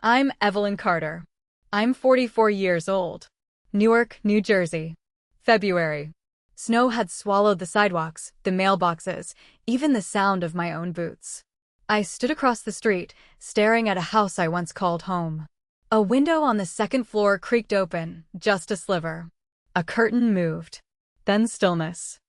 I'm Evelyn Carter. I'm 44 years old. Newark, New Jersey. February. Snow had swallowed the sidewalks, the mailboxes, even the sound of my own boots. I stood across the street, staring at a house I once called home. A window on the second floor creaked open, just a sliver. A curtain moved. Then stillness.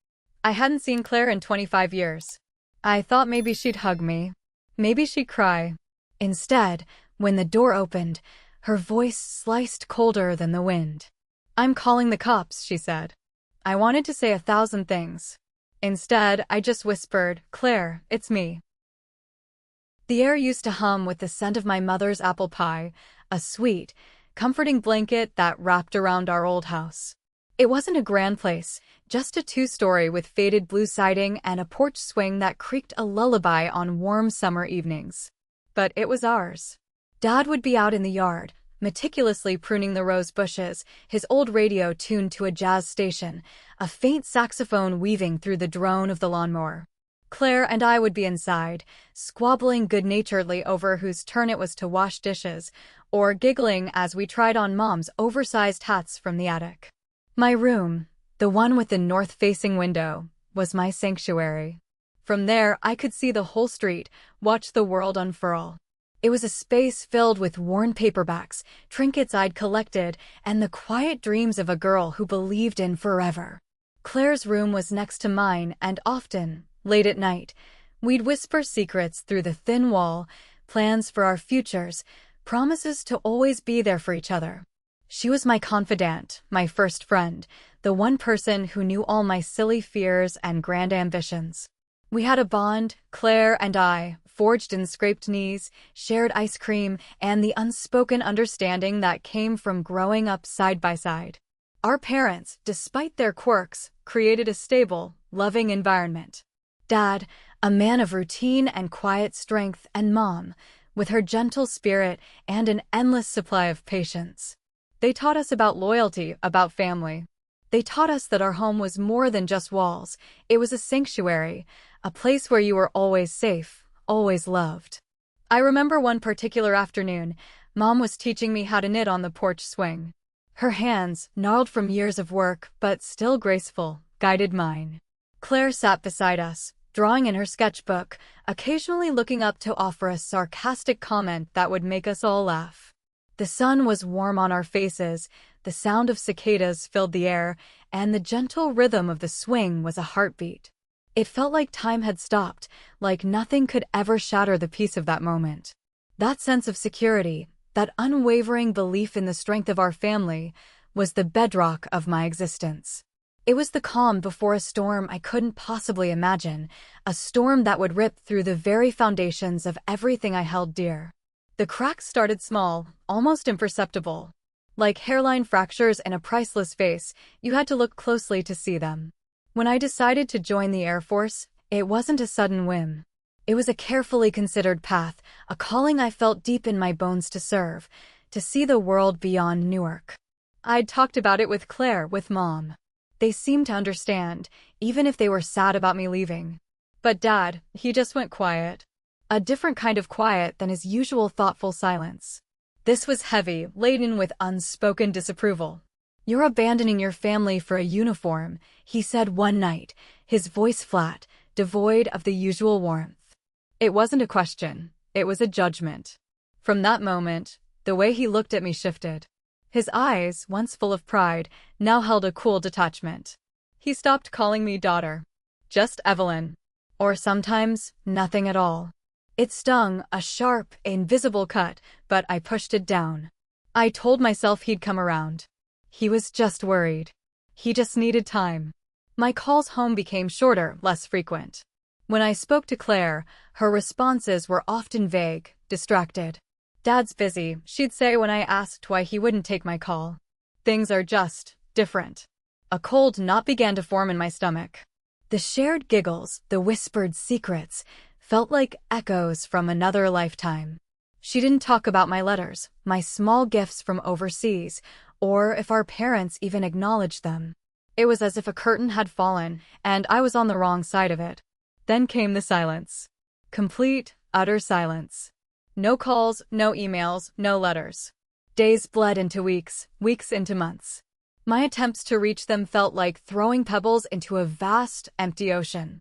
I hadn't seen Claire in 25 years. I thought maybe she'd hug me. Maybe she'd cry. Instead, when the door opened, her voice sliced colder than the wind. "I'm calling the cops," she said. I wanted to say 1,000 things. Instead, I just whispered, "Claire, it's me." The air used to hum with the scent of my mother's apple pie, a sweet, comforting blanket that wrapped around our old house. It wasn't a grand place, just a two-story with faded blue siding and a porch swing that creaked a lullaby on warm summer evenings. But it was ours. Dad would be out in the yard, meticulously pruning the rose bushes, his old radio tuned to a jazz station, a faint saxophone weaving through the drone of the lawnmower. Claire and I would be inside, squabbling good-naturedly over whose turn it was to wash dishes, or giggling as we tried on Mom's oversized hats from the attic. My room, the one with the north-facing window, was my sanctuary. From there, I could see the whole street, watch the world unfurl. It was a space filled with worn paperbacks, trinkets I'd collected, and the quiet dreams of a girl who believed in forever. Claire's room was next to mine, and often, late at night, we'd whisper secrets through the thin wall, plans for our futures, promises to always be there for each other. She was my confidant, my first friend, the one person who knew all my silly fears and grand ambitions. We had a bond, Claire and I, forged in scraped knees, shared ice cream, and the unspoken understanding that came from growing up side by side. Our parents, despite their quirks, created a stable, loving environment. Dad, a man of routine and quiet strength, and Mom, with her gentle spirit and an endless supply of patience. They taught us about loyalty, about family. They taught us that our home was more than just walls. It was a sanctuary, a place where you were always safe, always loved. I remember one particular afternoon, Mom was teaching me how to knit on the porch swing. Her hands, gnarled from years of work, but still graceful, guided mine. Claire sat beside us, drawing in her sketchbook, occasionally looking up to offer a sarcastic comment that would make us all laugh. The sun was warm on our faces, the sound of cicadas filled the air, and the gentle rhythm of the swing was a heartbeat. It felt like time had stopped, like nothing could ever shatter the peace of that moment. That sense of security, that unwavering belief in the strength of our family, was the bedrock of my existence. It was the calm before a storm I couldn't possibly imagine, a storm that would rip through the very foundations of everything I held dear. The cracks started small, almost imperceptible. Like hairline fractures in a priceless vase, you had to look closely to see them. When I decided to join the Air Force, it wasn't a sudden whim. It was a carefully considered path, a calling I felt deep in my bones to serve, to see the world beyond Newark. I'd talked about it with Claire, with Mom. They seemed to understand, even if they were sad about me leaving. But Dad, he just went quiet. A different kind of quiet than his usual thoughtful silence. This was heavy, laden with unspoken disapproval. "You're abandoning your family for a uniform," he said one night, his voice flat, devoid of the usual warmth. It wasn't a question, it was a judgment. From that moment, the way he looked at me shifted. His eyes, once full of pride, now held a cool detachment. He stopped calling me daughter. Just Evelyn. Or sometimes, nothing at all. It stung, a sharp, invisible cut, but I pushed it down. I told myself he'd come around. He was just worried. He just needed time. My calls home became shorter, less frequent. When I spoke to Claire, her responses were often vague, distracted. "Dad's busy," she'd say when I asked why he wouldn't take my call. "Things are just different." A cold knot began to form in my stomach. The shared giggles, the whispered secrets, felt like echoes from another lifetime. She didn't talk about my letters, my small gifts from overseas, or if our parents even acknowledged them. It was as if a curtain had fallen, and I was on the wrong side of it. Then came the silence. Complete, utter silence. No calls, no emails, no letters. Days bled into weeks, weeks into months. My attempts to reach them felt like throwing pebbles into a vast, empty ocean.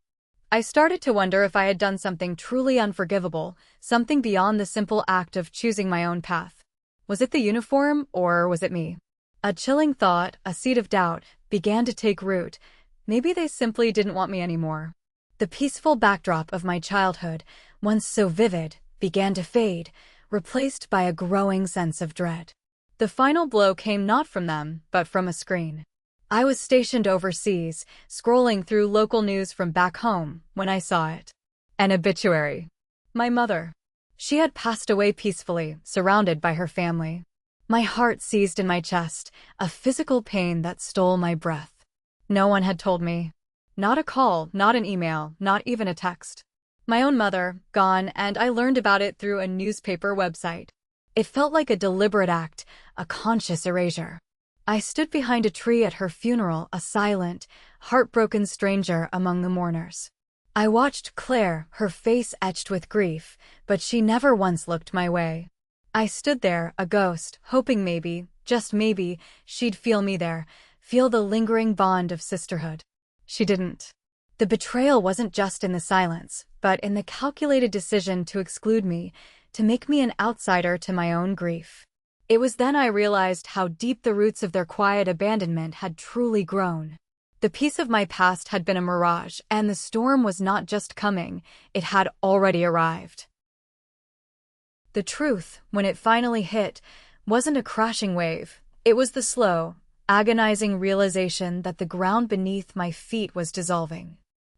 I started to wonder if I had done something truly unforgivable, something beyond the simple act of choosing my own path. Was it the uniform, or was it me? A chilling thought, a seed of doubt, began to take root. Maybe they simply didn't want me anymore. The peaceful backdrop of my childhood, once so vivid, began to fade, replaced by a growing sense of dread. The final blow came not from them, but from a screen. I was stationed overseas, scrolling through local news from back home, when I saw it. An obituary. My mother. She had passed away peacefully, surrounded by her family. My heart seized in my chest, a physical pain that stole my breath. No one had told me. Not a call, not an email, not even a text. My own mother, gone, and I learned about it through a newspaper website. It felt like a deliberate act, a conscious erasure. I stood behind a tree at her funeral, a silent, heartbroken stranger among the mourners. I watched Claire, her face etched with grief, but she never once looked my way. I stood there, a ghost, hoping maybe, just maybe, she'd feel me there, feel the lingering bond of sisterhood. She didn't. The betrayal wasn't just in the silence, but in the calculated decision to exclude me, to make me an outsider to my own grief. It was then I realized how deep the roots of their quiet abandonment had truly grown. The piece of my past had been a mirage, and the storm was not just coming, it had already arrived. The truth, when it finally hit, wasn't a crashing wave. It was the slow, agonizing realization that the ground beneath my feet was dissolving.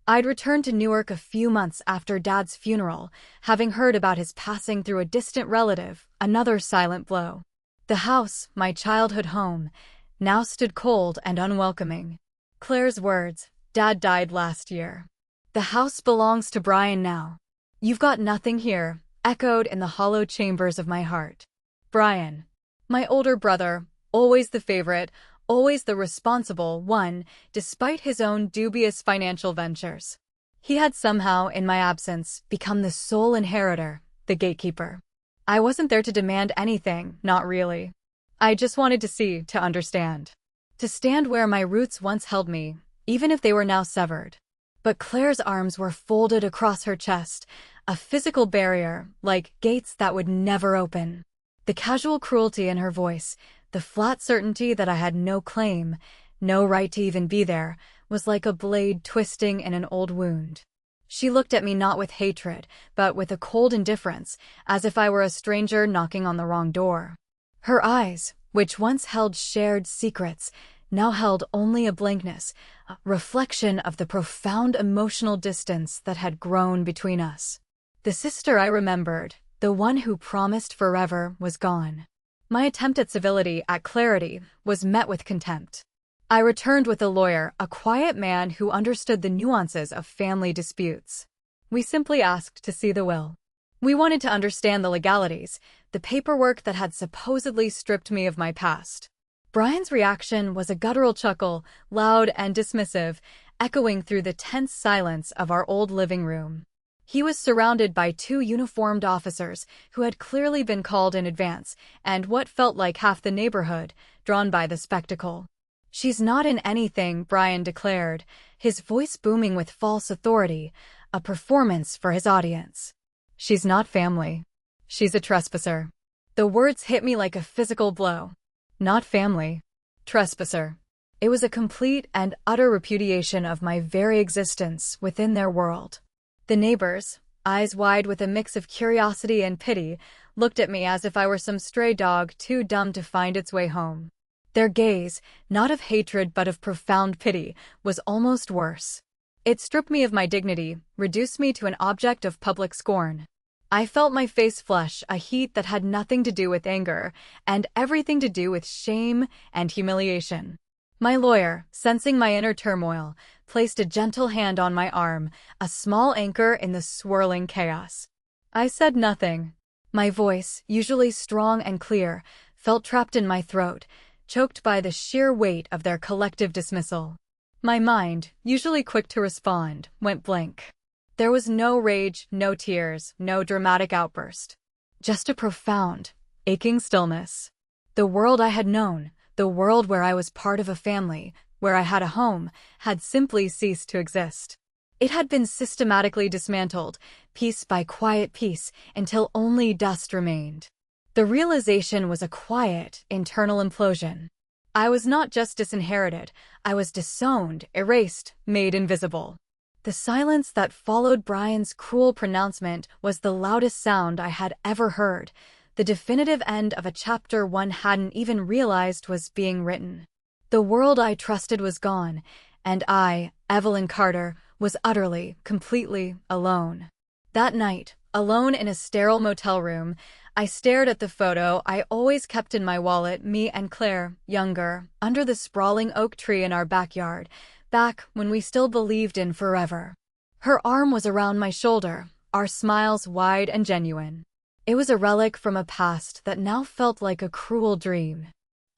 I'd returned to Newark a few months after Dad's funeral, having heard about his passing through a distant relative, another silent blow. The house, my childhood home, now stood cold and unwelcoming. Claire's words, "Dad died last year. The house belongs to Brian now. You've got nothing here," echoed in the hollow chambers of my heart. Brian. My older brother, always the favorite, always the responsible one, despite his own dubious financial ventures. He had somehow, in my absence, become the sole inheritor, the gatekeeper. I wasn't there to demand anything, not really. I just wanted to see, to understand. To stand where my roots once held me, even if they were now severed. But Claire's arms were folded across her chest, a physical barrier, like gates that would never open. The casual cruelty in her voice, the flat certainty that I had no claim, no right to even be there, was like a blade twisting in an old wound. She looked at me not with hatred, but with a cold indifference, as if I were a stranger knocking on the wrong door. Her eyes, which once held shared secrets, now held only a blankness, a reflection of the profound emotional distance that had grown between us. The sister I remembered, the one who promised forever, was gone. My attempt at civility, at clarity, was met with contempt. I returned with a lawyer, a quiet man who understood the nuances of family disputes. We simply asked to see the will. We wanted to understand the legalities, the paperwork that had supposedly stripped me of my past. Brian's reaction was a guttural chuckle, loud and dismissive, echoing through the tense silence of our old living room. He was surrounded by two uniformed officers who had clearly been called in advance, and what felt like half the neighborhood, drawn by the spectacle. "She's not in anything," Brian declared, his voice booming with false authority, a performance for his audience. "She's not family. She's a trespasser." The words hit me like a physical blow. Not family. Trespasser. It was a complete and utter repudiation of my very existence within their world. The neighbors, eyes wide with a mix of curiosity and pity, looked at me as if I were some stray dog too dumb to find its way home. Their gaze, not of hatred but of profound pity, was almost worse. It stripped me of my dignity, reduced me to an object of public scorn. I felt my face flush, a heat that had nothing to do with anger, and everything to do with shame and humiliation. My lawyer, sensing my inner turmoil, placed a gentle hand on my arm, a small anchor in the swirling chaos. I said nothing. My voice, usually strong and clear, felt trapped in my throat, choked by the sheer weight of their collective dismissal. My mind, usually quick to respond, went blank. There was no rage, no tears, no dramatic outburst. Just a profound, aching stillness. The world I had known, the world where I was part of a family, where I had a home, had simply ceased to exist. It had been systematically dismantled, piece by quiet piece, until only dust remained. The realization was a quiet, internal implosion. I was not just disinherited, I was disowned, erased, made invisible. The silence that followed Brian's cruel pronouncement was the loudest sound I had ever heard, the definitive end of a chapter one hadn't even realized was being written. The world I trusted was gone, and I, Evelyn Carter, was utterly, completely alone. That night, alone in a sterile motel room, I stared at the photo I always kept in my wallet, me and Claire, younger, under the sprawling oak tree in our backyard, back when we still believed in forever. Her arm was around my shoulder, our smiles wide and genuine. It was a relic from a past that now felt like a cruel dream.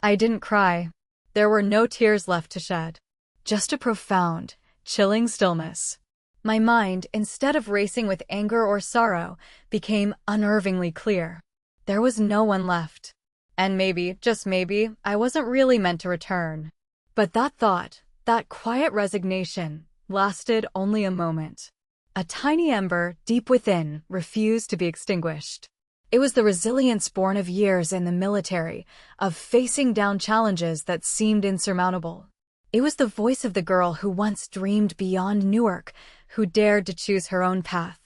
I didn't cry. There were no tears left to shed. Just a profound, chilling stillness. My mind, instead of racing with anger or sorrow, became unnervingly clear. There was no one left. And maybe, just maybe, I wasn't really meant to return. But that thought, that quiet resignation, lasted only a moment. A tiny ember, deep within, refused to be extinguished. It was the resilience born of years in the military, of facing down challenges that seemed insurmountable. It was the voice of the girl who once dreamed beyond Newark, who dared to choose her own path.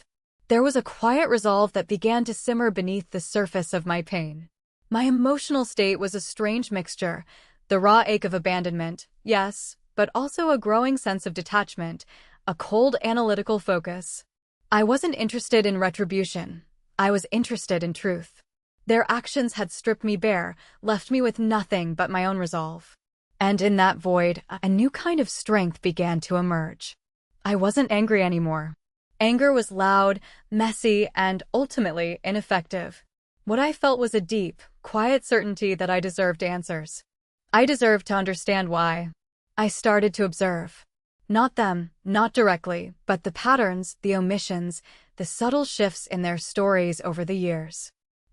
There was a quiet resolve that began to simmer beneath the surface of my pain. My emotional state was a strange mixture, the raw ache of abandonment, yes, but also a growing sense of detachment, a cold analytical focus. I wasn't interested in retribution. I was interested in truth. Their actions had stripped me bare, left me with nothing but my own resolve. And in that void, a new kind of strength began to emerge. I wasn't angry anymore. Anger was loud, messy, and ultimately ineffective. What I felt was a deep, quiet certainty that I deserved answers. I deserved to understand why. I started to observe. Not them, not directly, but the patterns, the omissions, the subtle shifts in their stories over the years.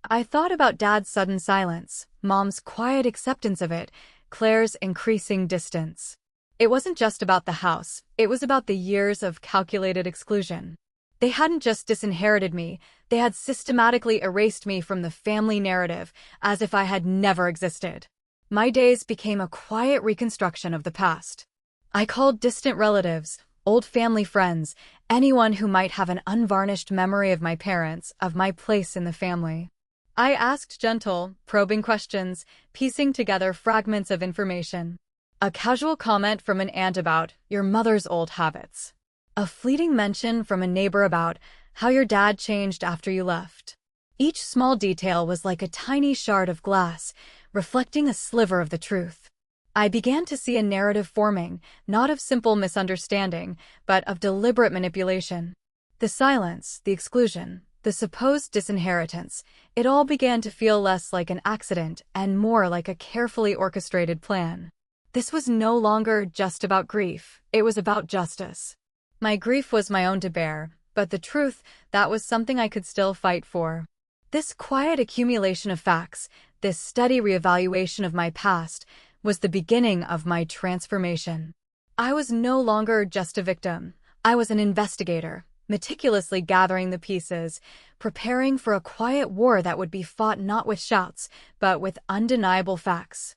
I thought about Dad's sudden silence, Mom's quiet acceptance of it, Claire's increasing distance. It wasn't just about the house, it was about the years of calculated exclusion. They hadn't just disinherited me, they had systematically erased me from the family narrative, as if I had never existed. My days became a quiet reconstruction of the past. I called distant relatives, old family friends, anyone who might have an unvarnished memory of my parents, of my place in the family. I asked gentle, probing questions, piecing together fragments of information. A casual comment from an aunt about your mother's old habits. A fleeting mention from a neighbor about how your dad changed after you left. Each small detail was like a tiny shard of glass, reflecting a sliver of the truth. I began to see a narrative forming, not of simple misunderstanding, but of deliberate manipulation. The silence, the exclusion, the supposed disinheritance, it all began to feel less like an accident and more like a carefully orchestrated plan. This was no longer just about grief, it was about justice. My grief was my own to bear, but the truth, that was something I could still fight for. This quiet accumulation of facts, this steady reevaluation of my past, was the beginning of my transformation. I was no longer just a victim. I was an investigator, meticulously gathering the pieces, preparing for a quiet war that would be fought not with shouts, but with undeniable facts.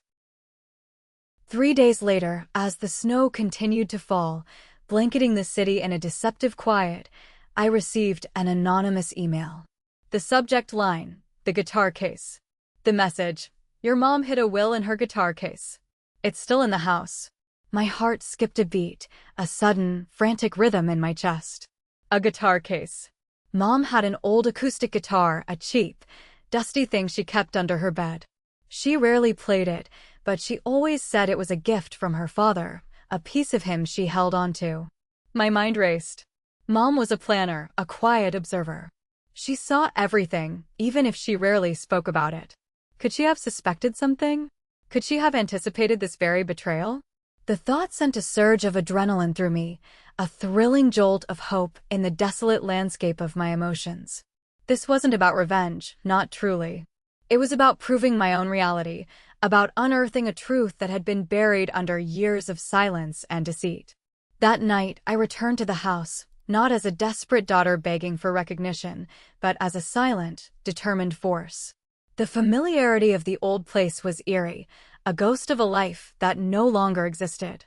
3 days later, as the snow continued to fall, blanketing the city in a deceptive quiet, I received an anonymous email. The subject line, the guitar case. The message, your mom hid a will in her guitar case. It's still in the house. My heart skipped a beat, a sudden, frantic rhythm in my chest. A guitar case. Mom had an old acoustic guitar, a cheap, dusty thing she kept under her bed. She rarely played it, but she always said it was a gift from her father, a piece of him she held onto. My mind raced. Mom was a planner, a quiet observer. She saw everything, even if she rarely spoke about it. Could she have suspected something? Could she have anticipated this very betrayal? The thought sent a surge of adrenaline through me, a thrilling jolt of hope in the desolate landscape of my emotions. This wasn't about revenge, not truly. It was about proving my own reality, about unearthing a truth that had been buried under years of silence and deceit. That night, I returned to the house, not as a desperate daughter begging for recognition, but as a silent, determined force. The familiarity of the old place was eerie, a ghost of a life that no longer existed.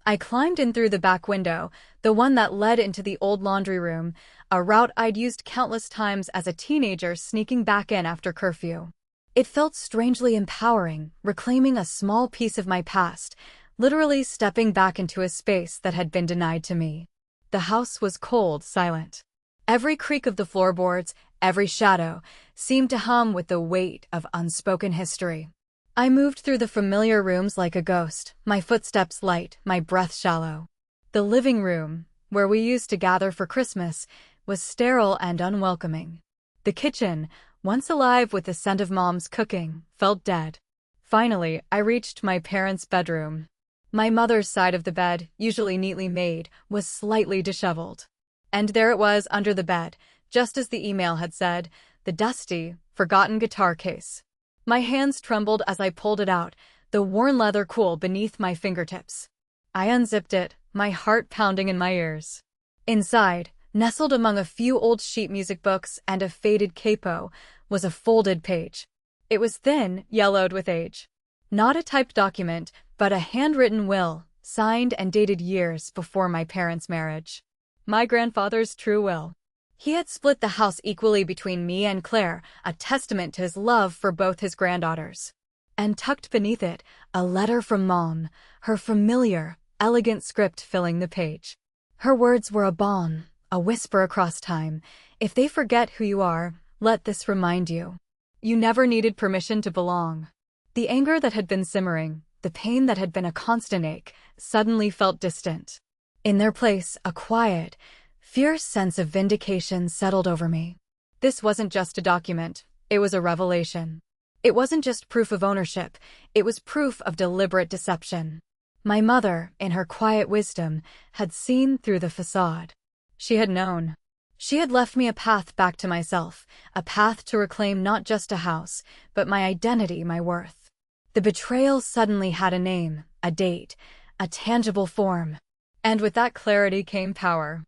I climbed in through the back window, the one that led into the old laundry room, a route I'd used countless times as a teenager sneaking back in after curfew. It felt strangely empowering, reclaiming a small piece of my past, literally stepping back into a space that had been denied to me. The house was cold, silent. Every creak of the floorboards, every shadow, seemed to hum with the weight of unspoken history. I moved through the familiar rooms like a ghost, my footsteps light, my breath shallow. The living room, where we used to gather for Christmas, was sterile and unwelcoming. The kitchen, once alive with the scent of Mom's cooking, felt dead. Finally, I reached my parents' bedroom. My mother's side of the bed, usually neatly made, was slightly disheveled. And there it was under the bed, just as the email had said, the dusty, forgotten guitar case. My hands trembled as I pulled it out, the worn leather cool beneath my fingertips. I unzipped it, my heart pounding in my ears. Inside, nestled among a few old sheet music books and a faded capo, was a folded page. It was thin, yellowed with age. Not a typed document, but a handwritten will, signed and dated years before my parents' marriage. My grandfather's true will. He had split the house equally between me and Claire, a testament to his love for both his granddaughters. And tucked beneath it, a letter from Mom, her familiar, elegant script filling the page. Her words were a balm, a whisper across time. If they forget who you are, let this remind you. You never needed permission to belong. The anger that had been simmering, the pain that had been a constant ache, suddenly felt distant. In their place, a quiet, fierce sense of vindication settled over me. This wasn't just a document, it was a revelation. It wasn't just proof of ownership, it was proof of deliberate deception. My mother, in her quiet wisdom, had seen through the facade. She had known. She had left me a path back to myself, a path to reclaim not just a house, but my identity, my worth. The betrayal suddenly had a name, a date, a tangible form. And with that clarity came power.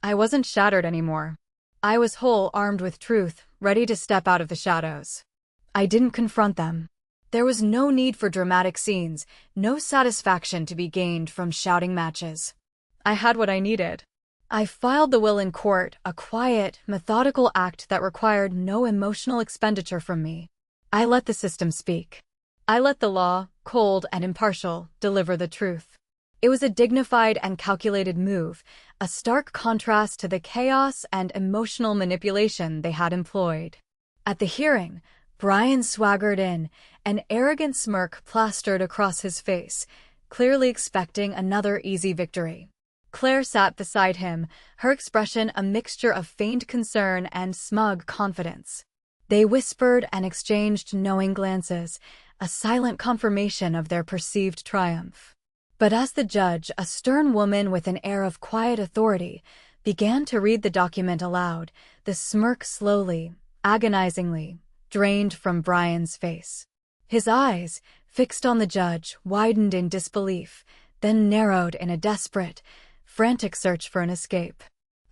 I wasn't shattered anymore. I was whole, armed with truth, ready to step out of the shadows. I didn't confront them. There was no need for dramatic scenes, no satisfaction to be gained from shouting matches. I had what I needed. I filed the will in court, a quiet, methodical act that required no emotional expenditure from me. I let the system speak. I let the law, cold and impartial, deliver the truth. It was a dignified and calculated move, a stark contrast to the chaos and emotional manipulation they had employed. At the hearing, Brian swaggered in, an arrogant smirk plastered across his face, clearly expecting another easy victory. Claire sat beside him, her expression a mixture of feigned concern and smug confidence. They whispered and exchanged knowing glances, a silent confirmation of their perceived triumph. But as the judge, a stern woman with an air of quiet authority, began to read the document aloud, the smirk slowly, agonizingly, drained from Brian's face. His eyes, fixed on the judge, widened in disbelief, then narrowed in a desperate, frantic search for an escape.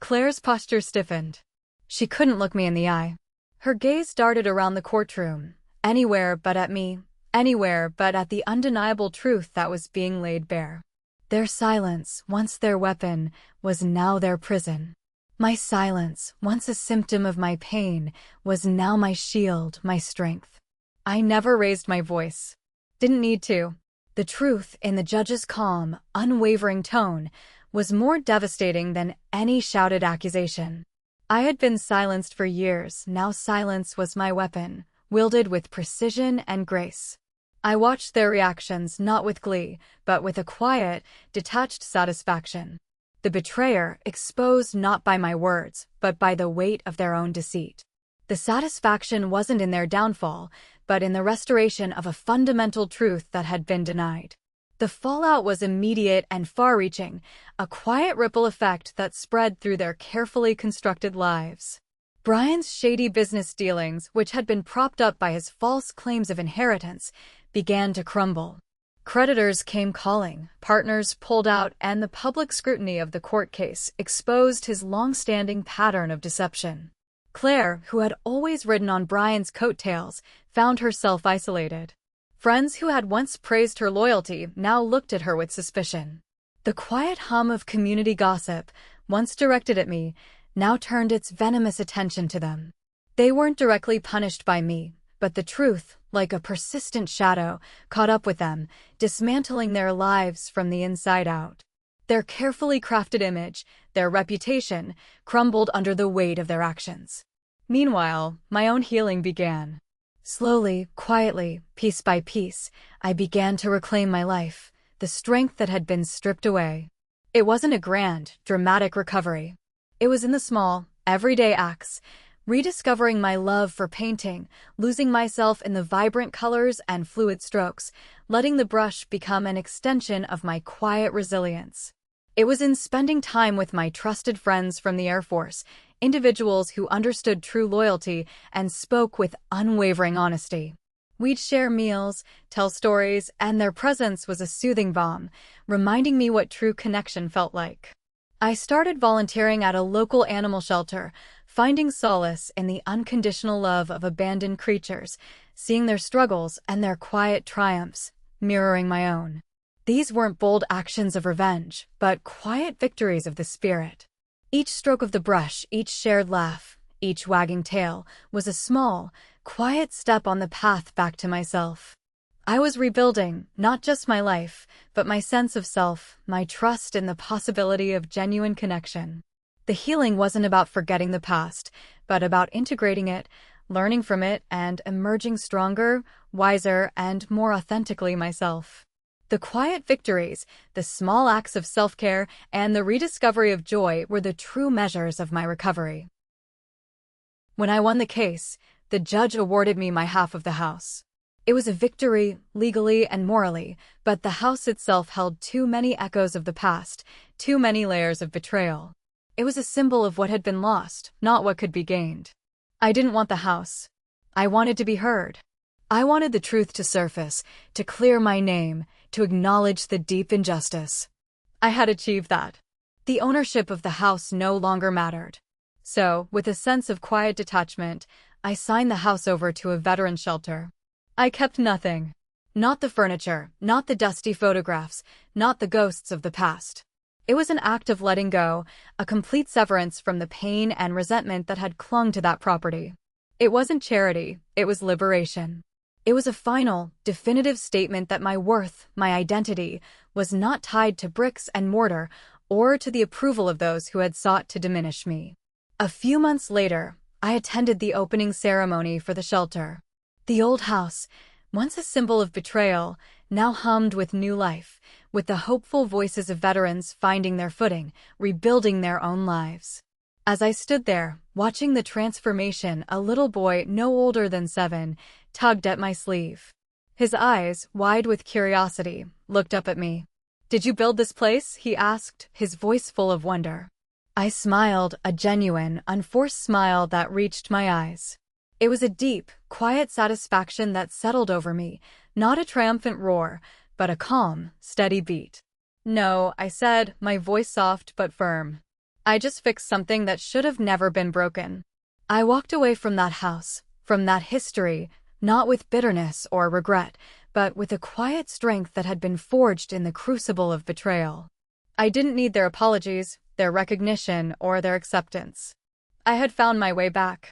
Claire's posture stiffened. She couldn't look me in the eye. Her gaze darted around the courtroom, anywhere but at me. Anywhere but at the undeniable truth that was being laid bare. Their silence, once their weapon, was now their prison. My silence, once a symptom of my pain, was now my shield, my strength. I never raised my voice. Didn't need to. The truth, in the judge's calm, unwavering tone, was more devastating than any shouted accusation. I had been silenced for years, now silence was my weapon, wielded with precision and grace. I watched their reactions not with glee, but with a quiet, detached satisfaction. The betrayer, exposed not by my words, but by the weight of their own deceit. The satisfaction wasn't in their downfall, but in the restoration of a fundamental truth that had been denied. The fallout was immediate and far-reaching, a quiet ripple effect that spread through their carefully constructed lives. Brian's shady business dealings, which had been propped up by his false claims of inheritance, began to crumble. Creditors came calling, partners pulled out, and the public scrutiny of the court case exposed his long-standing pattern of deception. Claire, who had always ridden on Brian's coattails, found herself isolated. Friends who had once praised her loyalty now looked at her with suspicion. The quiet hum of community gossip, once directed at me, now turned its venomous attention to them. They weren't directly punished by me, but the truth, like a persistent shadow, caught up with them, dismantling their lives from the inside out. Their carefully crafted image, their reputation, crumbled under the weight of their actions. Meanwhile, my own healing began. Slowly, quietly, piece by piece, I began to reclaim my life, the strength that had been stripped away. It wasn't a grand, dramatic recovery. It was in the small, everyday acts, rediscovering my love for painting, losing myself in the vibrant colors and fluid strokes, letting the brush become an extension of my quiet resilience. It was in spending time with my trusted friends from the Air Force, individuals who understood true loyalty and spoke with unwavering honesty. We'd share meals, tell stories, and their presence was a soothing balm, reminding me what true connection felt like. I started volunteering at a local animal shelter, finding solace in the unconditional love of abandoned creatures, seeing their struggles and their quiet triumphs, mirroring my own. These weren't bold actions of revenge, but quiet victories of the spirit. Each stroke of the brush, each shared laugh, each wagging tail, was a small, quiet step on the path back to myself. I was rebuilding, not just my life, but my sense of self, my trust in the possibility of genuine connection. The healing wasn't about forgetting the past, but about integrating it, learning from it, and emerging stronger, wiser, and more authentically myself. The quiet victories, the small acts of self-care, and the rediscovery of joy were the true measures of my recovery. When I won the case, the judge awarded me my half of the house. It was a victory, legally and morally, but the house itself held too many echoes of the past, too many layers of betrayal. It was a symbol of what had been lost, not what could be gained. I didn't want the house. I wanted to be heard. I wanted the truth to surface, to clear my name, to acknowledge the deep injustice. I had achieved that. The ownership of the house no longer mattered. So, with a sense of quiet detachment, I signed the house over to a veteran shelter. I kept nothing. Not the furniture, not the dusty photographs, not the ghosts of the past. It was an act of letting go, a complete severance from the pain and resentment that had clung to that property. It wasn't charity, it was liberation. It was a final, definitive statement that my worth, my identity, was not tied to bricks and mortar or to the approval of those who had sought to diminish me. A few months later, I attended the opening ceremony for the shelter. The old house, once a symbol of betrayal, now hummed with new life, with the hopeful voices of veterans finding their footing, rebuilding their own lives. As I stood there, watching the transformation, a little boy no older than 7 tugged at my sleeve. His eyes, wide with curiosity, looked up at me. "Did you build this place?" he asked, his voice full of wonder. I smiled, a genuine, unforced smile that reached my eyes. It was a deep, quiet satisfaction that settled over me, not a triumphant roar, but a calm, steady beat. "No," I said, my voice soft but firm. "I just fixed something that should have never been broken." I walked away from that house, from that history, not with bitterness or regret, but with a quiet strength that had been forged in the crucible of betrayal. I didn't need their apologies, their recognition, or their acceptance. I had found my way back.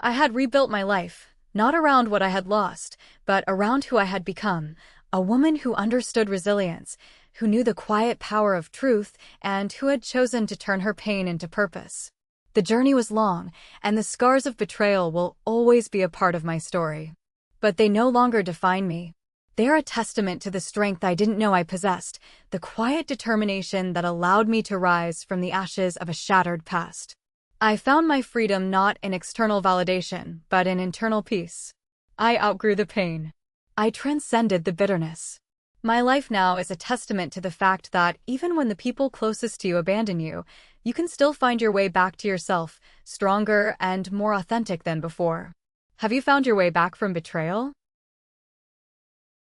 I had rebuilt my life, not around what I had lost, but around who I had become, a woman who understood resilience, who knew the quiet power of truth, and who had chosen to turn her pain into purpose. The journey was long, and the scars of betrayal will always be a part of my story. But they no longer define me. They are a testament to the strength I didn't know I possessed, the quiet determination that allowed me to rise from the ashes of a shattered past. I found my freedom not in external validation, but in internal peace. I outgrew the pain. I transcended the bitterness. My life now is a testament to the fact that even when the people closest to you abandon you, you can still find your way back to yourself, stronger and more authentic than before. Have you found your way back from betrayal?